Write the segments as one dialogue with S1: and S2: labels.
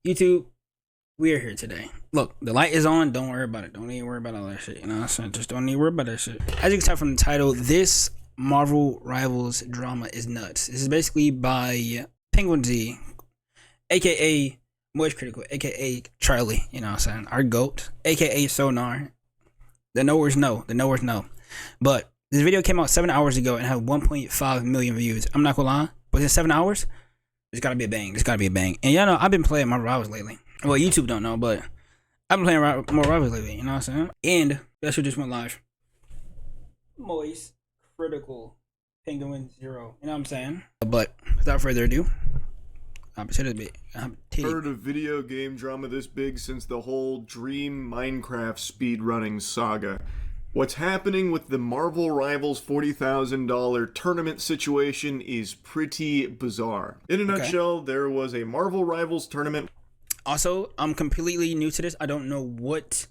S1: YouTube, we are here today. Look, the light is on. Don't worry about it. Don't even worry about all that shit. You know what I'm saying? Just don't even worry about that shit. As you can tell from the title, this Marvel Rivals drama is nuts. This is basically by Penguin Z, aka Moist Critical, aka Charlie. You know what I'm saying? Our GOAT, aka Sonar. The knowers know. The knowers know. But this video came out 7 hours ago and had 1.5 million views. I'm not gonna lie, but in 7 hours, there's gotta be a bang. There's gotta be a bang. And y'all know I've been playing Marvel Rivals lately. Well, YouTube don't know, but I've been playing more Rivals lately. You know what I'm saying? And that shit just went live. Moist Critical Penguin 0. You know what I'm saying? But without further ado,
S2: heard of video game drama this big since the whole Dream Minecraft speedrunning saga. What's happening with the Marvel Rivals $40,000 tournament situation is pretty bizarre. In a nutshell, there was a Marvel Rivals tournament.
S1: Also, I'm completely new to this. I don't know what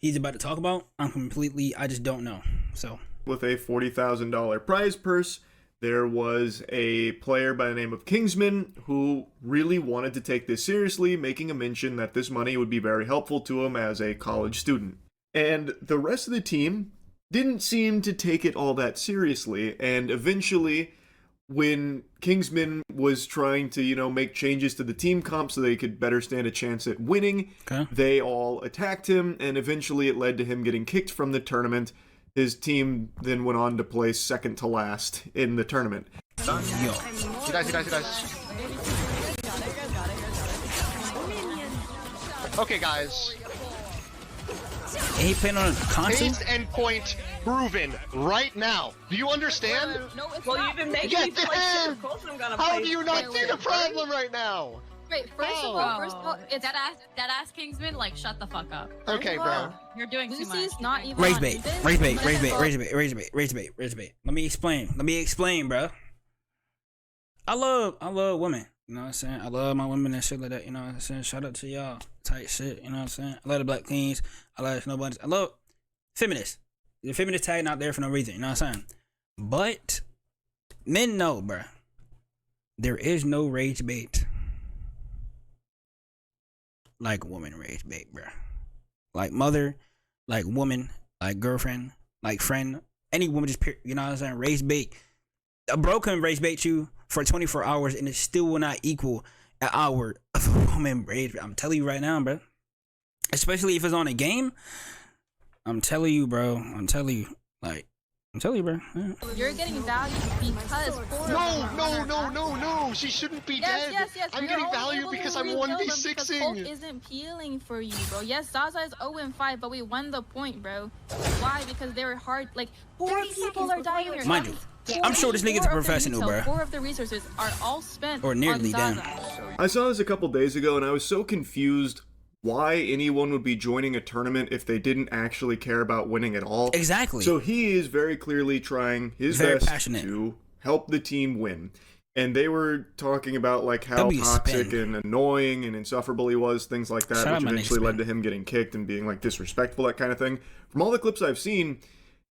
S1: he's about to talk about. I just don't know. So,
S2: with a $40,000 prize purse, there was a player by the name of Kingsman who really wanted to take this seriously, making a mention that this money would be very helpful to him as a college student. And the rest of the team didn't seem to take it all that seriously, and eventually, when Kingsman was trying to, make changes to the team comp so they could better stand a chance at winning, they all attacked him, and eventually it led to him getting kicked from the tournament. His team then went on to place second to last in the tournament.
S3: He dies. Okay, guys.
S1: He playing on a console?
S3: Ace and point proven right now. Do you understand?
S4: No, it's well, you've been making me feel like shit. Of course I'm gonna
S3: How do you not see the problem right now?
S4: Wait, first of all, it's that ass Kingsman, like, shut the fuck up.
S3: Okay, bro.
S4: You're doing too much. Lucy's not even
S1: Raise bait. Let me explain, bro. I love women. You know what I'm saying? I love my women and shit like that. You know what I'm saying? Shout out to y'all. Tight shit. You know what I'm saying? I love the black queens. I love the snowbunnies. I love feminists. The feminist tag not there for no reason. You know what I'm saying? But men know, bro. There is no rage bait like woman rage bait, bro. Like mother, like woman, like girlfriend, like friend. Any woman just, you know what I'm saying? Rage bait. A bro can rage bait you for 24 hours and it still will not equal an hour of a woman rage bait. I'm telling you right now, bro. Especially if it's on a game. I'm telling you, bro. I'm telling you, bro. Yeah.
S4: You're getting value because
S3: No. She shouldn't be dead.
S4: Yes.
S3: I'm getting value because I'm 1v6ing.
S4: Hope isn't peeling for you, bro. Yes, Zaza is 0-5, but we won the point, bro. Why? Because they were hard. Like, 4 people are dying here.
S1: Mind you, I'm sure this nigga's a professional, bro.
S4: 4 of the resources are all spent
S1: or nearly
S4: on
S1: done.
S2: I saw this a couple days ago and I was so confused why anyone would be joining a tournament if they didn't actually care about winning at all.
S1: Exactly.
S2: So he is very clearly trying his best to help the team win. And they were talking about like how toxic and annoying and insufferable he was, things like that, which eventually led to him getting kicked and being like disrespectful, that kind of thing. From all the clips I've seen,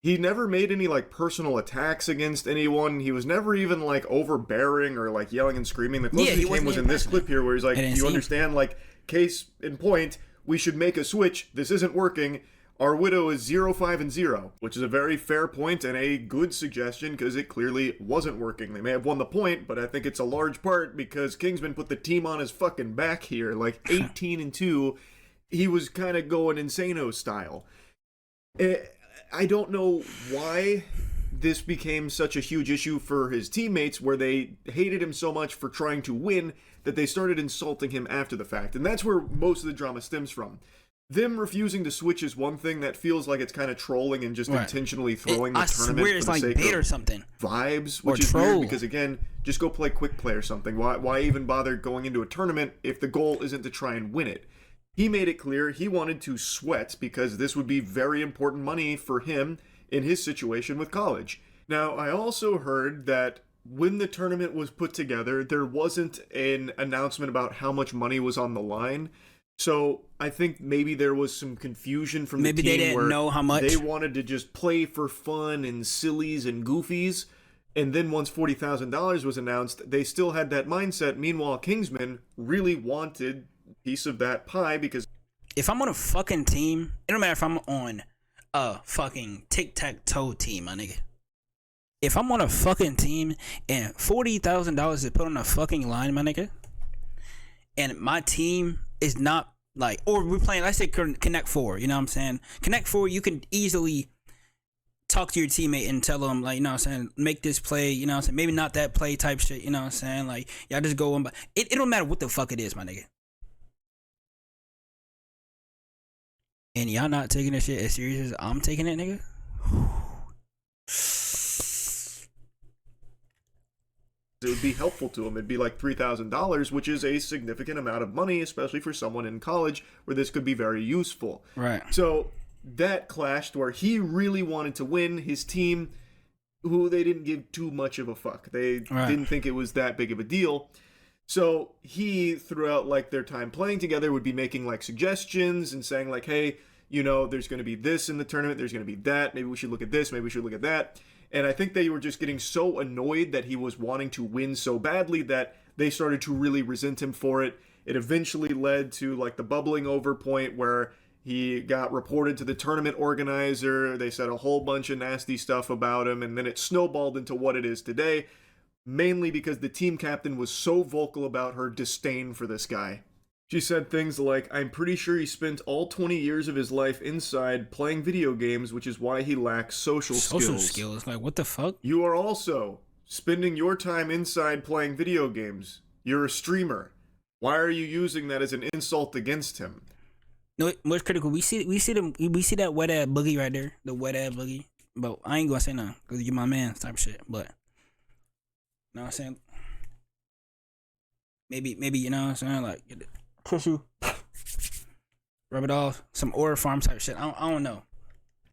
S2: he never made any like personal attacks against anyone. He was never even like overbearing or like yelling and screaming. The closest he came was in this clip here where he's like, you understand, like, case in point, we should make a switch. This isn't working. Our widow is 0-5-0, which is a very fair point and a good suggestion because it clearly wasn't working. They may have won the point, but I think it's a large part because Kingsman put the team on his fucking back here, like 18-2. He was kind of going insano style. I don't know why this became such a huge issue for his teammates where they hated him so much for trying to win that they started insulting him after the fact. And that's where most of the drama stems from. Them refusing to switch is one thing that feels like it's kind of trolling and just intentionally throwing the tournament for the sake of
S1: or something.
S2: Vibes, which is weird because, again, just go play quick play or something. Why even bother going into a tournament if the goal isn't to try and win it? He made it clear he wanted to sweat because this would be very important money for him in his situation with college. Now, I also heard that when the tournament was put together, there wasn't an announcement about how much money was on the line. So I think maybe there was some confusion from the team
S1: they didn't know how much.
S2: They wanted to just play for fun and sillies and goofies. And then once $40,000 was announced, they still had that mindset. Meanwhile, Kingsman really wanted piece of that pie because
S1: if I'm on a fucking team, it don't matter if I'm on a fucking tic-tac-toe team, my nigga. If I'm on a fucking team and $40,000 is put on a fucking line, my nigga, and my team is not like, or we're playing, let's say Connect 4, you know what I'm saying? Connect 4, you can easily talk to your teammate and tell them, like, you know what I'm saying, make this play, you know what I'm saying, maybe not that play type shit, you know what I'm saying? Like, y'all just go on, but it don't matter what the fuck it is, my nigga. And y'all not taking this shit as serious as I'm taking it, nigga?
S2: It would be helpful to him. It'd be like $3,000, which is a significant amount of money, especially for someone in college where this could be very useful.
S1: Right.
S2: So that clashed where he really wanted to win. His team, who they didn't give too much of a fuck. They didn't think it was that big of a deal. So he, throughout like their time playing together, would be making like suggestions and saying like, hey, you know, there's going to be this in the tournament. There's going to be that. Maybe we should look at this. Maybe we should look at that. And I think they were just getting so annoyed that he was wanting to win so badly that they started to really resent him for it. It eventually led to like the bubbling over point where he got reported to the tournament organizer. They said a whole bunch of nasty stuff about him, and then it snowballed into what it is today, mainly because the team captain was so vocal about her disdain for this guy. She said things like, I'm pretty sure he spent all 20 years of his life inside playing video games, which is why he lacks social skills.
S1: Social skills? Like, what the fuck?
S2: You are also spending your time inside playing video games. You're a streamer. Why are you using that as an insult against him?
S1: No, what's critical? We see that wet ass boogie right there, the wet ass boogie. But I ain't gonna say nothing because you're my man, type shit. But you know what I'm saying? Maybe you know what I'm saying? Like, get it. Tissue, rub it off, some Aura Farm type shit. I don't know.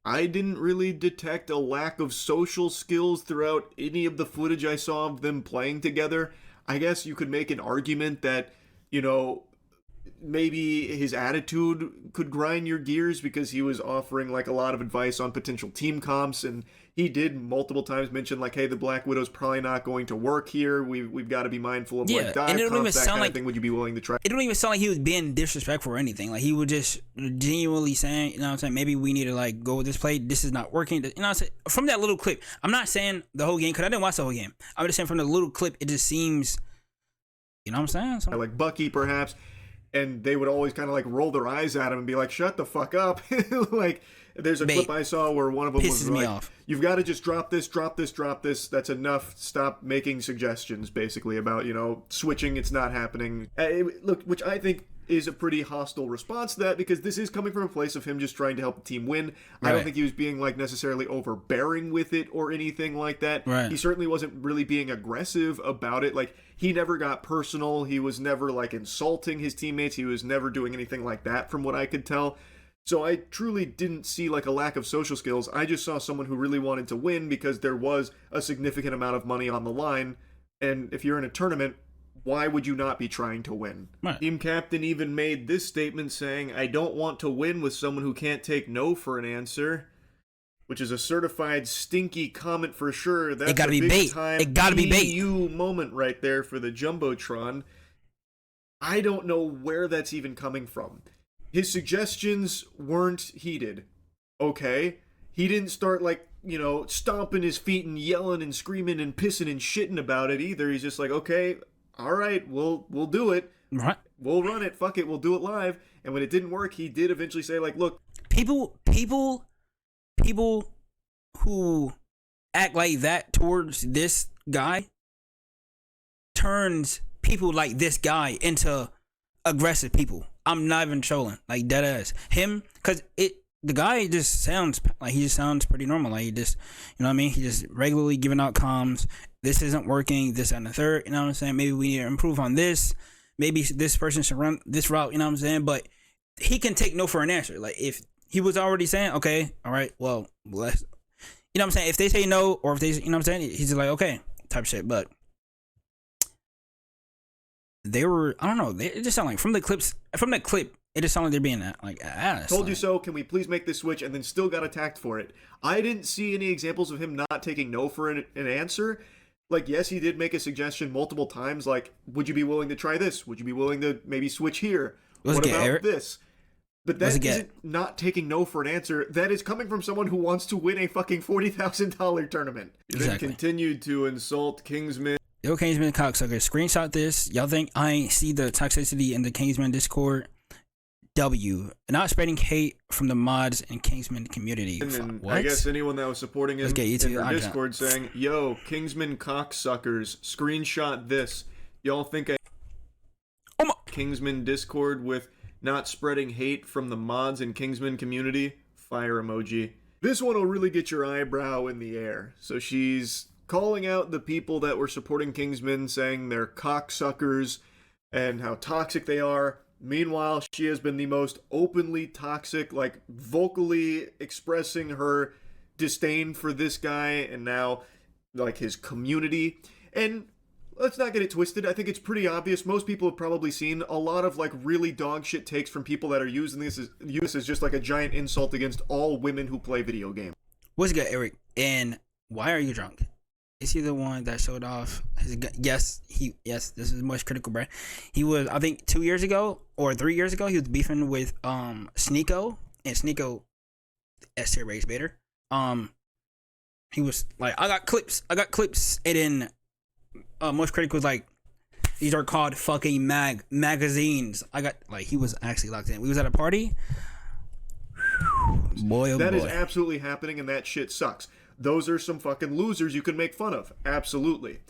S2: I didn't really detect a lack of social skills throughout any of the footage I saw of them playing together. I guess you could make an argument that, you know, maybe his attitude could grind your gears because he was offering like a lot of advice on potential team comps, and he did multiple times mention like, hey, the Black Widow's probably not going to work here. We've got to be mindful of like dive comps, that kind of thing. Would you be willing to try?
S1: It don't even sound like he was being disrespectful or anything. Like, he was just genuinely saying, you know what I'm saying, maybe we need to like go with this play. This is not working. You know what I'm saying? From that little clip, I'm not saying the whole game because I didn't watch the whole game. I'm just saying from the little clip, it just seems, you know what I'm saying?
S2: Like Bucky, perhaps. And they would always kind of like roll their eyes at him and be like, shut the fuck up. Like, there's a clip I saw where one of them was like, you've got to just drop this. That's enough. Stop making suggestions, basically, about, you know, switching. It's not happening. Look, which I think is a pretty hostile response to that, because this is coming from a place of him just trying to help the team win. Right. I don't think he was being like necessarily overbearing with it or anything like that.
S1: Right.
S2: He certainly wasn't really being aggressive about it. Like, he never got personal. He was never like insulting his teammates. He was never doing anything like that from what I could tell. So I truly didn't see like a lack of social skills. I just saw someone who really wanted to win because there was a significant amount of money on the line. And if you're in a tournament, why would you not be trying to win?
S1: Right.
S2: Team captain even made this statement saying, I don't want to win with someone who can't take no for an answer, which is a certified stinky comment for sure. That's
S1: it gotta be bait. It gotta be bait.
S2: EU moment right there for the Jumbotron. I don't know where that's even coming from. His suggestions weren't heeded. Okay. He didn't start like, you know, stomping his feet and yelling and screaming and pissing and shitting about it either. He's just like, okay, all right, we'll do it.
S1: Right.
S2: We'll run it. Fuck it. We'll do it live. And when it didn't work, he did eventually say like, look,
S1: people who act like that towards this guy turns people like this guy into aggressive people. I'm not even trolling, like dead ass him, because the guy just sounds like he just sounds pretty normal. Like, he just, you know what I mean? He just regularly giving out comms. This isn't working. This and the third. You know what I'm saying? Maybe we need to improve on this. Maybe this person should run this route. You know what I'm saying? But he can take no for an answer. Like, if he was already saying, okay, all right, well, let's, you know what I'm saying? If they say no, or if they, you know what I'm saying? He's just like, okay, type shit. But they were, I don't know. It just sounded like from the clip, it just sounded like they're being like ass.
S2: Told you so. Can we please make this switch? And then still got attacked for it. I didn't see any examples of him not taking no for an answer. Like, yes, he did make a suggestion multiple times. Like, would you be willing to try this? Would you be willing to maybe switch here? What about this? But that isn't not taking no for an answer. That is coming from someone who wants to win a fucking $40,000 tournament.
S1: Exactly.
S2: Then continued to insult Kingsman.
S1: Yo, Kingsman cocksucker. Screenshot this. Y'all think I ain't see the toxicity in the Kingsman Discord? W. Not spreading hate from the mods and Kingsman community.
S2: And I guess anyone that was supporting him in their Discord saying, yo, Kingsman cocksuckers, screenshot this. Y'all think Kingsman Discord with not spreading hate from the mods and Kingsman community? Fire emoji. This one will really get your eyebrow in the air. So she's calling out the people that were supporting Kingsman, saying they're cocksuckers and how toxic they are. Meanwhile, she has been the most openly toxic, like vocally expressing her disdain for this guy and now like his community. And let's not get it twisted. I think it's pretty obvious. Most people have probably seen a lot of like really dog shit takes from people that are using this as just like a giant insult against all women who play video games.
S1: What's good, Eric? And why are you drunk? Is he the one that showed off his gun? Yes, this is most critical, bro. He was, I think 2 years ago or 3 years ago, he was beefing with Sneeko, and Sneeko S tier race baiter. He was like, I got clips, and then most critical was like, these are called fucking magazines. I got, like, he was actually locked in. We was at a party. Boy, oh
S2: that
S1: boy.
S2: is absolutely happening, and that shit sucks. Those are some fucking losers you can make fun of. Absolutely.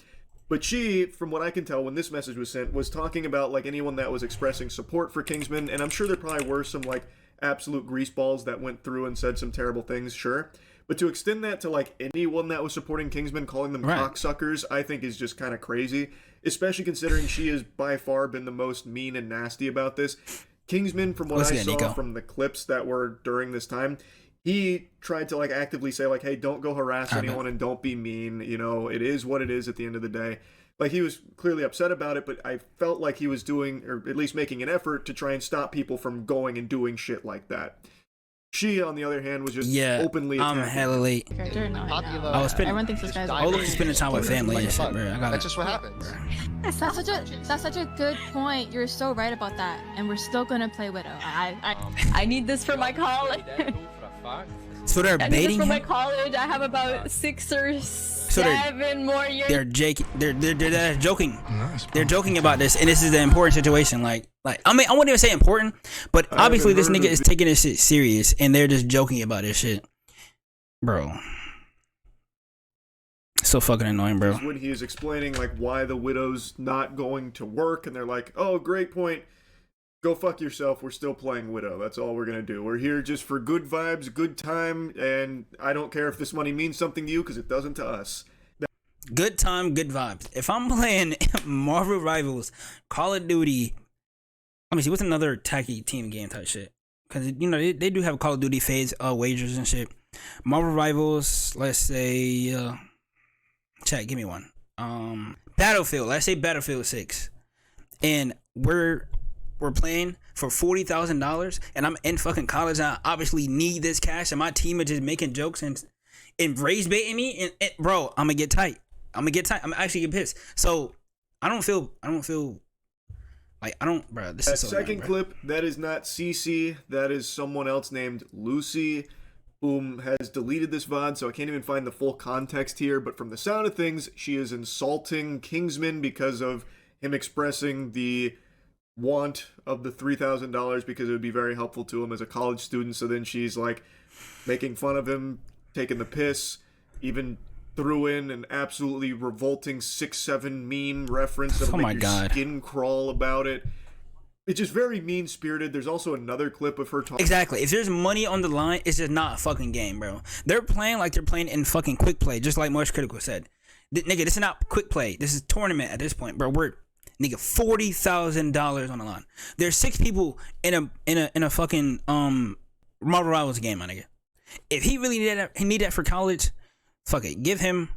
S2: But she, from what I can tell when this message was sent, was talking about like anyone that was expressing support for Kingsman, and I'm sure there probably were some like absolute greaseballs that went through and said some terrible things, sure. But to extend that to like anyone that was supporting Kingsman, calling them cocksuckers, I think is just kind of crazy. Especially considering she has by far been the most mean and nasty about this. Kingsman, from what I saw from the clips that were during this time, he tried to like actively say like, hey, don't go harass anyone and don't be mean. You know, it is what it is at the end of the day. Like, he was clearly upset about it, but I felt like he was doing, or at least making an effort to try and stop people from going and doing shit like that. She, on the other hand, was just openly attacking.
S1: I'm hella late. I was spending, spending time with family and shit, bro.
S3: That's just what happens.
S4: That's such a good point. You're so right about that. And we're still gonna play Widow.
S5: I need this for my college.
S1: So they're baiting
S5: for
S1: him?
S5: my college. I have about 6 or 7 more years.
S1: They're joking. They're joking about this, and this is an important situation. Like I mean, I wouldn't even say important, but obviously this nigga is taking this shit serious, and they're just joking about this shit, bro. So fucking annoying, bro.
S2: When he is explaining like why the Widow's not going to work, and they're like, "Oh, great point. Go fuck yourself. We're still playing Widow. That's all we're gonna do. We're here just for good vibes, good time, and I don't care if this money means something to you because it doesn't to us."
S1: Good time, good vibes. If I'm playing Marvel Rivals, Call of Duty, let me see, what's another tacky team game type shit? Because, you know, they do have Call of Duty phase wagers and shit. Marvel Rivals, let's say, chat, give me one. Battlefield, let's say Battlefield 6. And we're playing for $40,000, and I'm in fucking college, and I obviously need this cash, and my team is just making jokes and rage baiting me, and bro, I'm gonna get tight. I'm actually get pissed. So I don't feel like bro. This is so
S2: second
S1: annoying,
S2: clip. That is not CC. That is someone else named Lucy, whom has deleted this VOD, so I can't even find the full context here. But from the sound of things, she is insulting Kingsman because of him expressing the want of the $3,000 because it would be very helpful to him as a college student. So then she's like making fun of him, taking the piss, even threw in an absolutely revolting 6'7" meme reference that'll make your skin crawl about it. It's just very mean-spirited. There's also another clip of her talking.
S1: Exactly. If there's money on the line, it's just not a fucking game, bro. They're playing like they're playing in fucking quick play, just like Much Critical said. Nigga, this is not quick play. This is tournament at this point, bro. We're nigga $40,000 on the line. There's 6 people in a fucking Marvel Rivals game, my nigga. If he really need that for college, fuck it. Give him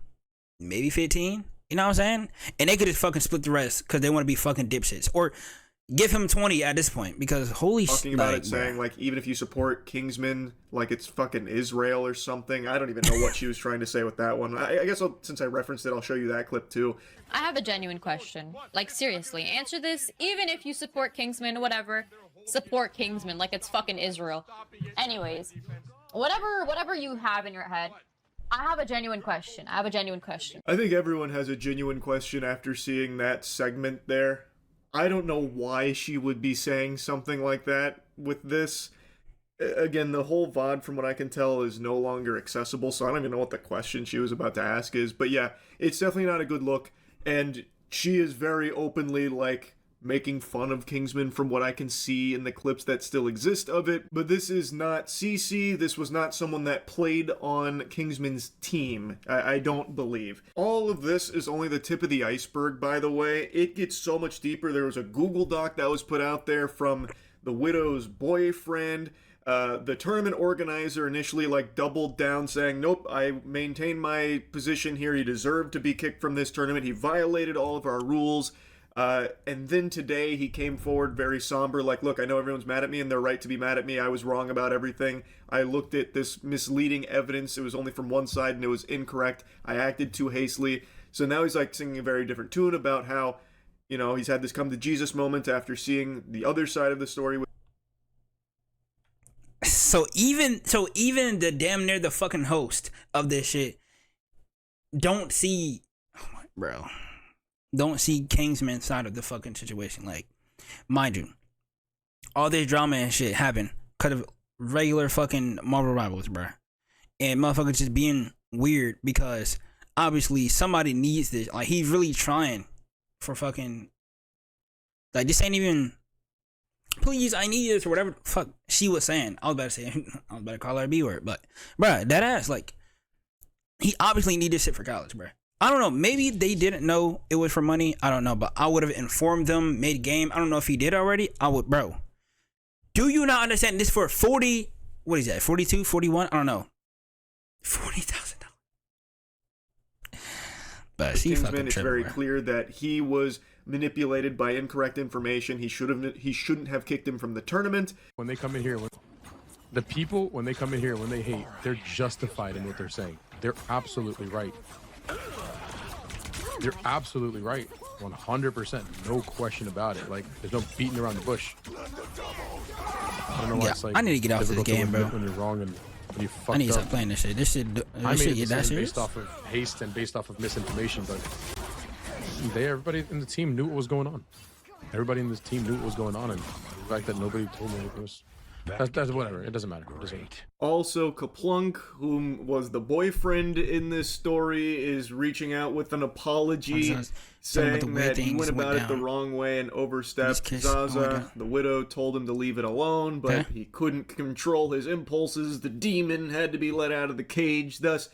S1: maybe 15. You know what I'm saying? And they could just fucking split the rest because they want to be fucking dipshits. Or give him 20 at this point because holy shit.
S2: Talking about it, saying like even if you support Kingsman, like it's fucking Israel or something. I don't even know what she was trying to say with that one. I guess since I referenced it, I'll show you that clip too.
S5: I have a genuine question. Like, seriously, answer this. Even if you support Kingsman, whatever. support Kingsman like it's fucking Israel. Anyways, whatever you have in your head, I have a genuine question. I
S2: think everyone has a genuine question after seeing that segment there. I don't know why she would be saying something like that with this. Again, the whole VOD, from what I can tell, is no longer accessible, so I don't even know what the question she was about to ask is. But yeah, it's definitely not a good look, and she is very openly, like, making fun of Kingsman from what I can see in the clips that still exist of it. But this is not CC. This was not someone that played on Kingsman's team, I don't believe. All of this is only the tip of the iceberg, by the way. It gets so much deeper. There was a Google Doc that was put out there from the widow's boyfriend. The tournament organizer initially doubled down, saying, nope, I maintain my position here. He deserved to be kicked from this tournament. He violated all of our rules. And then today he came forward very somber, like, look, I know everyone's mad at me and they're right to be mad at me. I was wrong about everything. I looked at this misleading evidence. It was only from one side and it was incorrect. I acted too hastily. So now he's singing a very different tune about how, he's had this come to Jesus moment after seeing the other side of the story.
S1: So even the damn near the fucking host of this shit don't see Kingsman's side of the fucking situation. Like, mind you, all this drama and shit happened because of regular fucking Marvel Rivals, bro. And motherfuckers just being weird because obviously somebody needs this. Like, he's really trying for fucking, like, this ain't even, please, I need this or whatever the fuck she was saying. I was about to call her a B word, but bruh, that ass, like, he obviously need this shit for college, bruh. I don't know, maybe they didn't know it was for money. I don't know, but I would have informed them mid-game. I don't know if he did already. I would, bro. Do you not understand this for 40, what is that, 42, 41? I don't know. $40,000. But
S2: Kingsman, it's very clear that he was manipulated by incorrect information. He shouldn't have kicked him from the tournament.
S6: When they come in here, when they hate, they're justified in what they're saying. They're absolutely right. You're absolutely right. 100%. No question about it. Like, there's no beating around the bush. I don't know why it's like,
S1: I need to get off the game, bro.
S6: When you're wrong and when you fucked up.
S1: I need to stop playing this shit. This shit get that serious?
S6: Based off of haste and based off of misinformation, but everybody in the team knew what was going on. Everybody in this team knew what was going on, and the fact that nobody told me it was... That's whatever. It doesn't matter.
S2: Also, Kaplunk, whom was the boyfriend in this story, is reaching out with an apology, saying that he went about it the wrong way and overstepped. Zaza, the widow, told him to leave it alone, but he couldn't control his impulses. The demon had to be let out of the cage. Thus,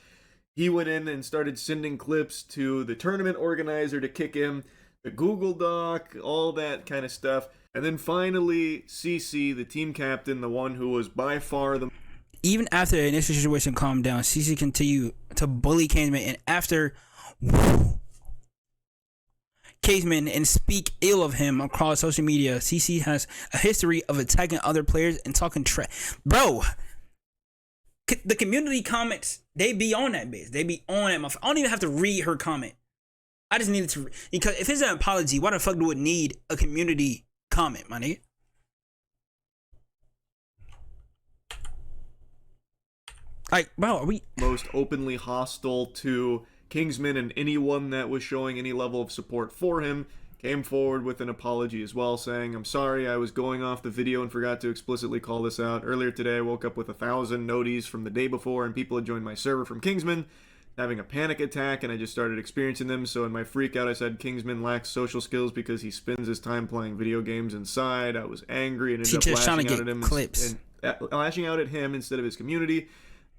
S2: he went in and started sending clips to the tournament organizer to kick him, the Google Doc, all that kind of stuff. And then finally, CC, the team captain, the one who was by far the...
S1: Even after the initial situation calmed down, CC continued to bully Kingsman, and after Kingsman and speak ill of him across social media, CC has a history of attacking other players and talking trash. Bro, the community comments, they be on that bitch. They be on it. I don't even have to read her comment. I just needed to... Because if it's an apology, why the fuck do it need a community comment, my nigga? Like, bro, are we
S2: most openly hostile to Kingsman, and anyone that was showing any level of support for him came forward with an apology as well, saying, I'm sorry, I was going off the video and forgot to explicitly call this out. Earlier today, I woke up with 1,000 noties from the day before, and people had joined my server from Kingsman, having a panic attack, and I just started experiencing them. So in my freak out, I said Kingsman lacks social skills because he spends his time playing video games inside. I was angry and ended up lashing out at him lashing out at him instead of his community.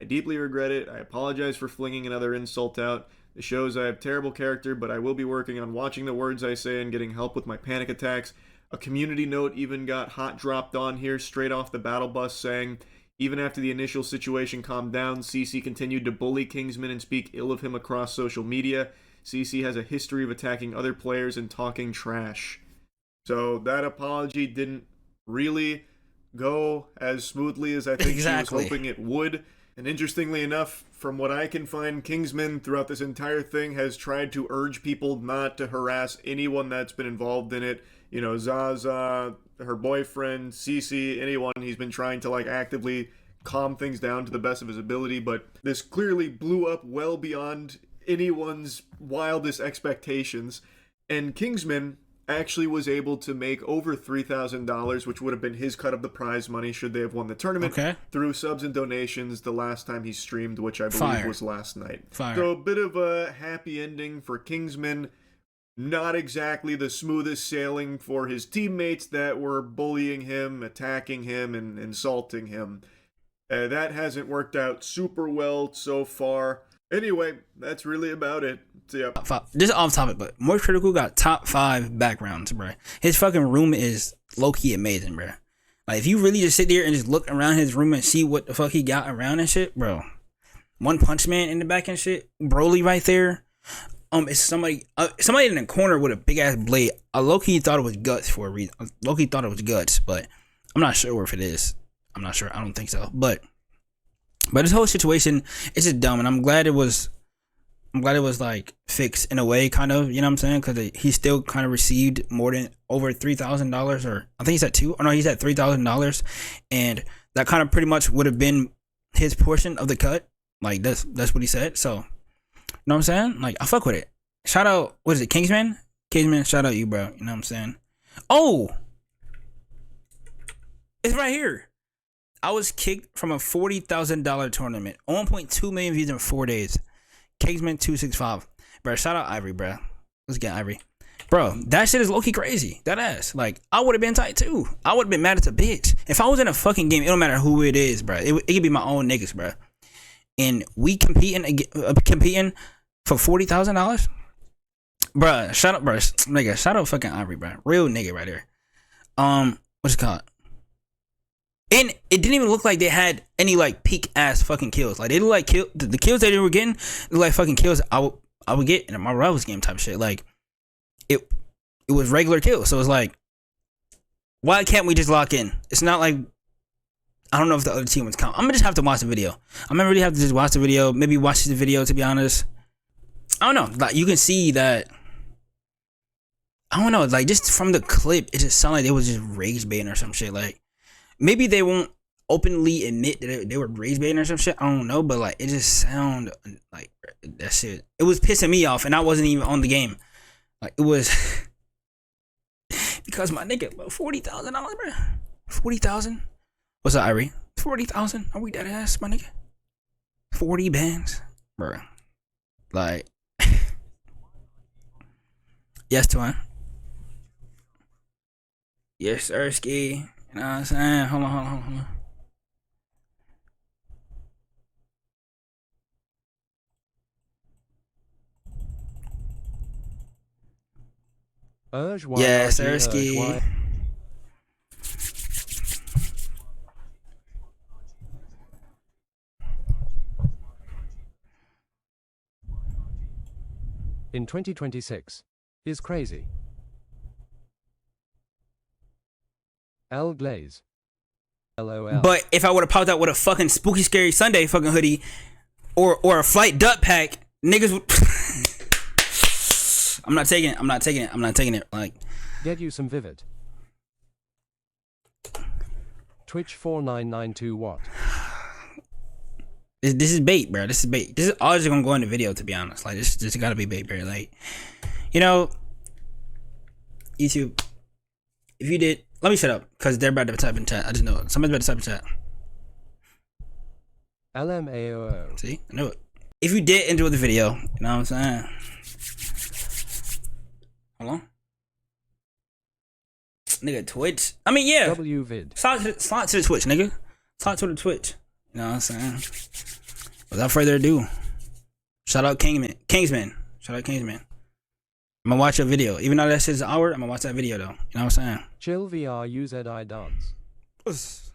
S2: I deeply regret it. I apologize for flinging another insult out. It shows I have terrible character, but I will be working on watching the words I say and getting help with my panic attacks. A community note even got hot dropped on here straight off the battle bus, saying, even after the initial situation calmed down, CC continued to bully Kingsman and speak ill of him across social media. CC has a history of attacking other players and talking trash. So that apology didn't really go as smoothly as I think she was hoping it would. And interestingly enough, from what I can find, Kingsman throughout this entire thing has tried to urge people not to harass anyone that's been involved in it, you know, Zaza, her boyfriend, Cece, anyone. He's been trying to like actively calm things down to the best of his ability, but this clearly blew up well beyond anyone's wildest expectations. And Kingsman actually was able to make over $3,000, which would have been his cut of the prize money should they have won the tournament, through subs and donations the last time he streamed, which I believe was last night. So a bit of a happy ending for Kingsman. Not exactly the smoothest sailing for his teammates that were bullying him, attacking him, and insulting him. That hasn't worked out super well so far. Anyway, that's really about it. So, yeah.
S1: This is off topic, but More Critical got top 5 backgrounds, bro. His fucking room is low-key amazing, bro. Like, if you really just sit there and just look around his room and see what the fuck he got around and shit, bro. One Punch Man in the back and shit. Broly right there. It's somebody in the corner with a big-ass blade. I low-key thought it was guts for a reason. I low-key thought it was guts, but I'm not sure if it is. I'm not sure. I don't think so. But this whole situation is just dumb, and I'm glad it was like fixed in a way, kind of, you know what I'm saying? Because he still kind of received more than over $3,000, or I think he's at he's at $3,000, and that kind of pretty much would have been his portion of the cut. Like that's what he said. So, you know what I'm saying? Like, I fuck with it. Shout out, what is it, Kingsman? Kingsman, shout out you, bro. You know what I'm saying? Oh, it's right here. I was kicked from a $40,000 tournament. 1.2 million views in 4 days. Kingsman 265. Bro, shout out Ivory, bro. Let's get Ivory. Bro, that shit is low-key crazy. That ass. Like, I would have been tight too. I would have been mad as a bitch. If I was in a fucking game, it don't matter who it is, bro. It could be my own niggas, bro. And we competing for $40,000? Bro, shout out, bro. Nigga, shout out fucking Ivory, bro. Real nigga right there. What's it called? And it didn't even look like they had any like peak ass fucking kills. Like they look like the kills that they were getting look like fucking kills I would get in my rivals game type shit. Like it was regular kills. So it's like, why can't we just lock in? It's not like, I don't know if the other team was count. I'm gonna just have to watch the video. I'm gonna really have to just watch the video. Maybe watch the video, to be honest. I don't know. Like you can see that. I don't know. Like just from the clip, it just sounded like they was just rage baiting or some shit. Like. Maybe they won't openly admit that they were rage baiting or some shit. I don't know, but like it just sounded like that shit. It was pissing me off, and I wasn't even on the game. Like it was because my nigga, $40,000, bro. 40,000. What's up, Irie? 40,000. Are we dead ass, my nigga? 40 bands, bro. Like yes, Twin. Yes, sir, Ski. You know what I'm saying? Hold on. Yes, Ersky.
S7: In 2026 is crazy. L Glaze. LOL.
S1: But if I would have popped out with a fucking Spooky Scary Sunday fucking hoodie or a flight duck pack, niggas would I'm not taking it. Like
S7: get you some Vivid. Twitch 4992 watt.
S1: This is bait, bro. This is bait. This is always gonna go in the video, to be honest. Like this gotta be bait, bro. Like, you know, YouTube, if you did, let me shut up, because they're about to type in chat. I just know it. Somebody's about to type in chat.
S7: LMAO.
S1: See? I knew it. If you did enjoy the video, you know what I'm saying? Hold on. Nigga, Twitch. I mean, yeah.
S7: WVid.
S1: Slide to the Twitch, nigga. Slide to the Twitch. You know what I'm saying? Without further ado, shout out Kingsman. Shout out Kingsman. I'm gonna watch your video. Even though that shit's an hour, I'm gonna watch that video though. You know what I'm saying?
S7: Chill VR UZI dance.